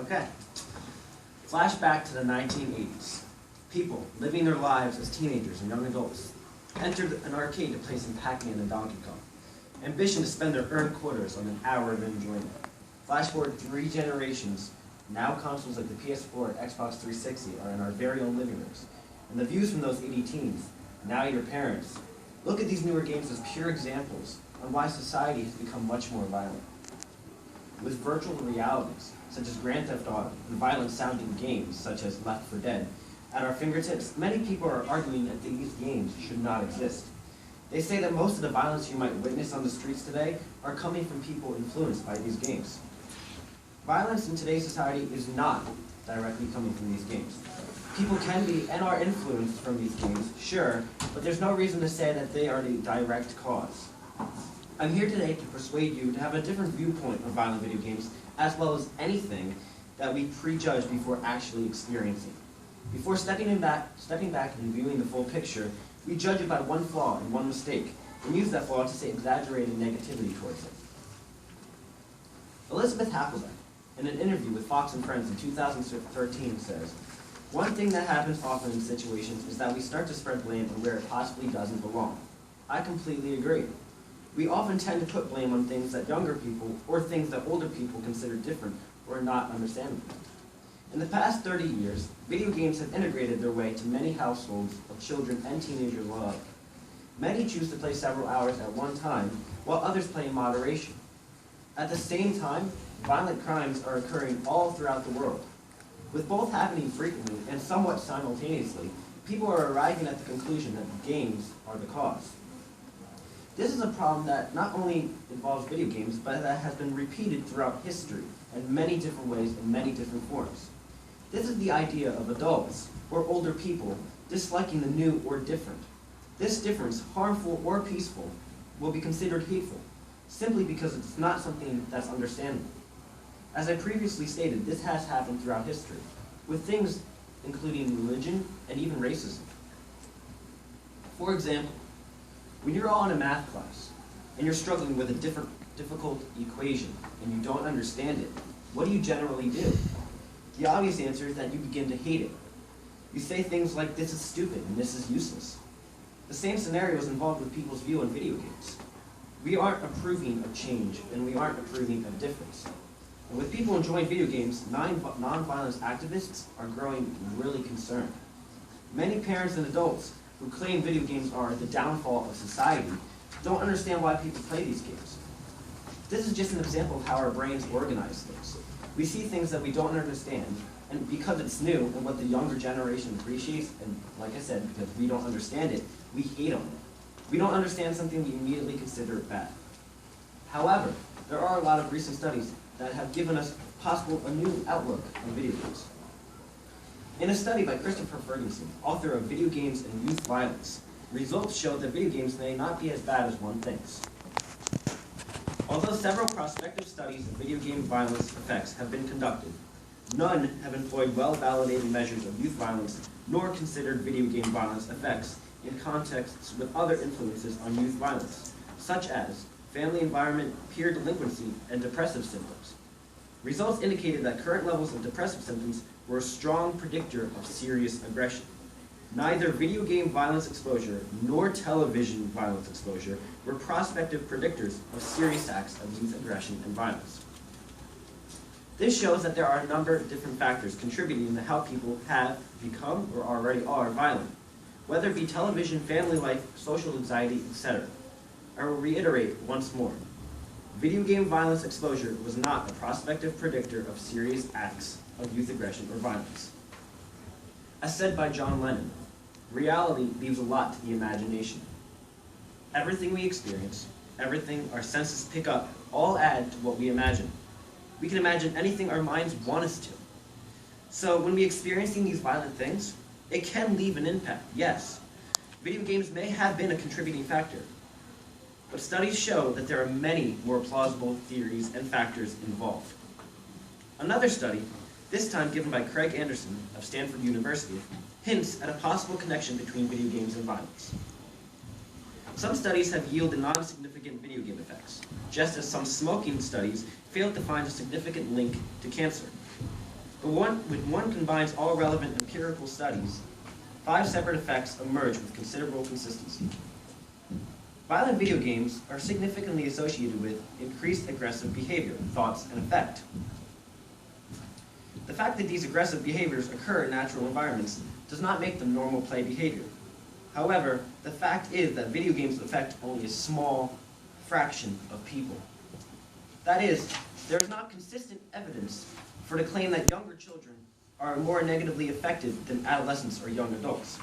Okay. Flashback to the 1980s. People living their lives as teenagers and young adults entered an arcade to play some Pac-Man and Donkey Kong. Ambition to spend their earned quarters on an hour of enjoyment. Flash forward 3 generations, now consoles like the PS4 and Xbox 360 are in our very own living rooms. And the views from those 80 teens, now your parents, look at these newer games as pure examples on why society has become much more violent. With virtual realities, such as Grand Theft Auto, and violent-sounding games, such as Left 4 Dead, at our fingertips, many people are arguing that these games should not exist. They say that most of the violence you might witness on the streets today are coming from people influenced by these games. Violence in today's society is not directly coming from these games. People can be and are influenced from these games, sure, but there's no reason to say that they are the direct cause. I'm here today to persuade you to have a different viewpoint of violent video games, as well as anything that we prejudge before actually experiencing. Before stepping back and viewing the full picture, we judge it by one flaw and one mistake, and use that flaw to say exaggerated negativity towards it. Elizabeth Happelbeck, in an interview with Fox and Friends in 2013, says, "One thing that happens often in situations is that we start to spread blame on where it possibly doesn't belong. I completely agree. We often tend to put blame on things that younger people or things that older people consider different or not understandable. In the past 30 years, video games have integrated their way to many households of children and teenagers alike. Many choose to play several hours at one time, while others play in moderation. At the same time, violent crimes are occurring all throughout the world. With both happening frequently and somewhat simultaneously, people are arriving at the conclusion that games are the cause. This is a problem that not only involves video games, but that has been repeated throughout history in many different ways in many different forms. This is the idea of adults, or older people, disliking the new or different. This difference, harmful or peaceful, will be considered hateful, simply because it's not something that's understandable. As I previously stated, this has happened throughout history, with things including religion and even racism. For example, when you're all in a math class, and you're struggling with a difficult equation, and you don't understand it, what do you generally do? The obvious answer is that you begin to hate it. You say things like, "This is stupid," and "This is useless." The same scenario is involved with people's view on video games. We aren't approving of change, and we aren't approving of difference. And with people enjoying video games, non-violence activists are growing really concerned. Many parents and adults who claim video games are the downfall of society don't understand why people play these games. This is just an example of how our brains organize things. We see things that we don't understand, and because it's new and what the younger generation appreciates, and like I said, because we don't understand it, we hate on it. We don't understand something, we immediately consider it bad. However, there are a lot of recent studies that have given us a new outlook on video games. In a study by Christopher Ferguson, author of Video Games and Youth Violence, results showed that video games may not be as bad as one thinks. Although several prospective studies of video game violence effects have been conducted, none have employed well-validated measures of youth violence, nor considered video game violence effects in contexts with other influences on youth violence, such as family environment, peer delinquency, and depressive symptoms. Results indicated that current levels of depressive symptoms were a strong predictor of serious aggression. Neither video game violence exposure nor television violence exposure were prospective predictors of serious acts of youth aggression and violence. This shows that there are a number of different factors contributing to how people have become or already are violent, whether it be television, family life, social anxiety, etc. I will reiterate once more. Video game violence exposure was not a prospective predictor of serious acts of youth aggression or violence. As said by John Lennon, reality leaves a lot to the imagination. Everything we experience, everything our senses pick up, all add to what we imagine. We can imagine anything our minds want us to. So when we experiencing these violent things, it can leave an impact, yes. Video games may have been a contributing factor, but studies show that there are many more plausible theories and factors involved. Another study, this time given by Craig Anderson of Stanford University, hints at a possible connection between video games and violence. Some studies have yielded non-significant video game effects, just as some smoking studies failed to find a significant link to cancer. But when one combines all relevant empirical studies, 5 separate effects emerge with considerable consistency. Violent video games are significantly associated with increased aggressive behavior, thoughts, and affect. The fact that these aggressive behaviors occur in natural environments does not make them normal play behavior. However, the fact is that video games affect only a small fraction of people. That is, there is not consistent evidence for the claim that younger children are more negatively affected than adolescents or young adults.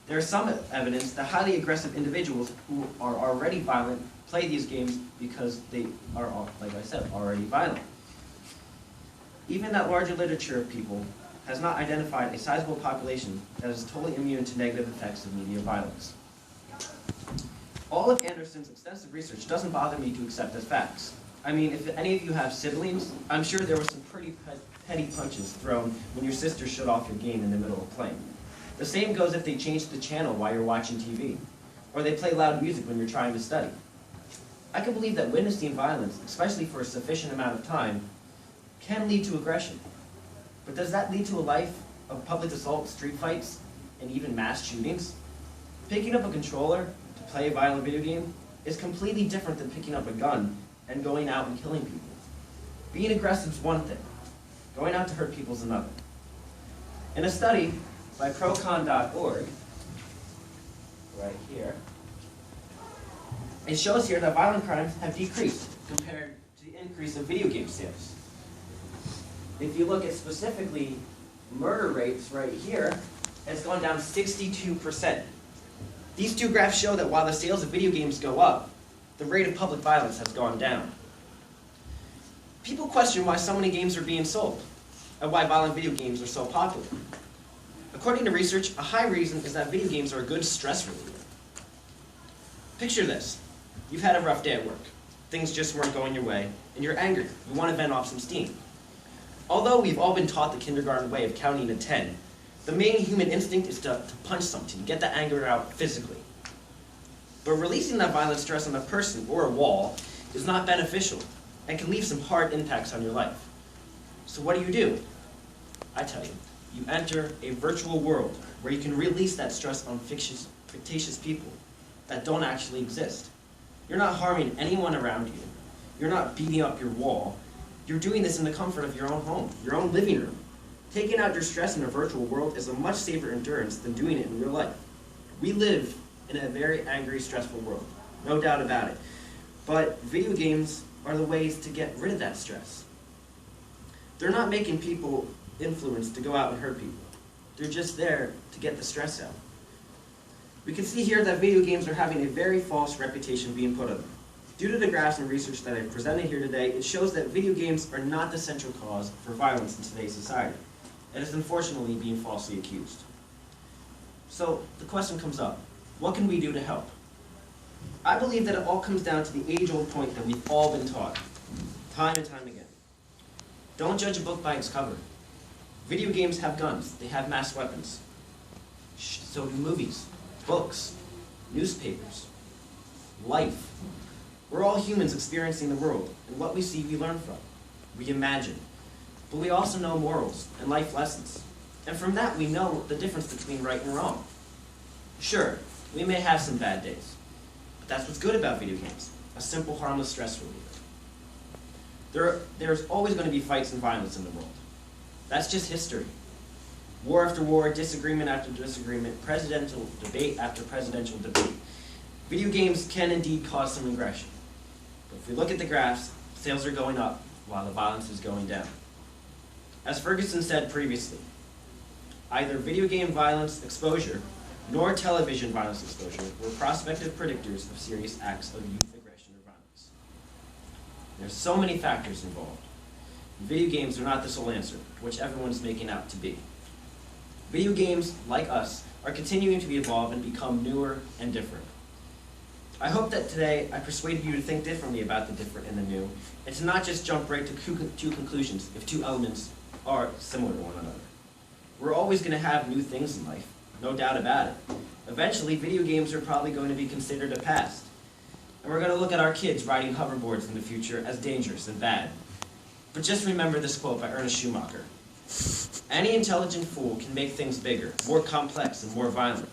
There is some evidence that highly aggressive individuals who are already violent play these games because they are, like I said, already violent. Even that larger literature of people has not identified a sizable population that is totally immune to negative effects of media violence. All of Anderson's extensive research doesn't bother me to accept as facts. I mean, if any of you have siblings, I'm sure there were some pretty petty punches thrown when your sister shut off your game in the middle of playing. The same goes if they change the channel while you're watching TV, or they play loud music when you're trying to study. I can believe that witnessing violence, especially for a sufficient amount of time, can lead to aggression. But does that lead to a life of public assault, street fights, and even mass shootings? Picking up a controller to play a violent video game is completely different than picking up a gun and going out and killing people. Being aggressive is one thing. Going out to hurt people is another. In a study by procon.org, right here, it shows here that violent crimes have decreased compared to the increase in video game sales. If you look at specifically murder rates right here, it's gone down 62%. These two graphs show that while the sales of video games go up, the rate of public violence has gone down. People question why so many games are being sold, and why violent video games are so popular. According to research, a high reason is that video games are a good stress reliever. Picture this. You've had a rough day at work. Things just weren't going your way, and you're angry. You want to vent off some steam. Although we've all been taught the kindergarten way of counting to 10, the main human instinct is to punch something, to get that anger out physically. But releasing that violent stress on a person or a wall is not beneficial and can leave some hard impacts on your life. So what do? I tell you, you enter a virtual world where you can release that stress on fictitious people that don't actually exist. You're not harming anyone around you. You're not beating up your wall. You're doing this in the comfort of your own home, your own living room. Taking out your stress in a virtual world is a much safer endurance than doing it in real life. We live in a very angry, stressful world, no doubt about it. But video games are the ways to get rid of that stress. They're not making people influenced to go out and hurt people. They're just there to get the stress out. We can see here that video games are having a very false reputation being put on them. Due to the graphs and research that I've presented here today, it shows that video games are not the central cause for violence in today's society. It is unfortunately being falsely accused. So the question comes up, what can we do to help? I believe that it all comes down to the age-old point that we've all been taught, time and time again. Don't judge a book by its cover. Video games have guns, they have mass weapons. So do movies, books, newspapers, life. We're all humans experiencing the world, and what we see we learn from. We imagine. But we also know morals and life lessons. And from that we know the difference between right and wrong. Sure, we may have some bad days, but that's what's good about video games, a simple, harmless stress reliever. There's always going to be fights and violence in the world. That's just history. War after war, disagreement after disagreement, presidential debate after presidential debate. Video games can indeed cause some aggression. But if we look at the graphs, sales are going up while the violence is going down. As Ferguson said previously, either video game violence exposure nor television violence exposure were prospective predictors of serious acts of youth aggression or violence. There's so many factors involved. Video games are not the sole answer, which everyone is making out to be. Video games, like us, are continuing to evolve and become newer and different. I hope that today I persuaded you to think differently about the different and the new, and to not just jump right to two conclusions if two elements are similar to one another. We're always going to have new things in life, no doubt about it. Eventually, video games are probably going to be considered a past. And we're going to look at our kids riding hoverboards in the future as dangerous and bad. But just remember this quote by Ernest Schumacher. Any intelligent fool can make things bigger, more complex, and more violent.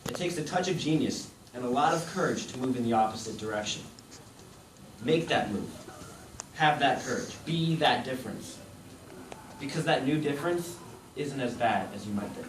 It takes a touch of genius and a lot of courage to move in the opposite direction. Make that move. Have that courage. Be that difference. Because that new difference isn't as bad as you might think.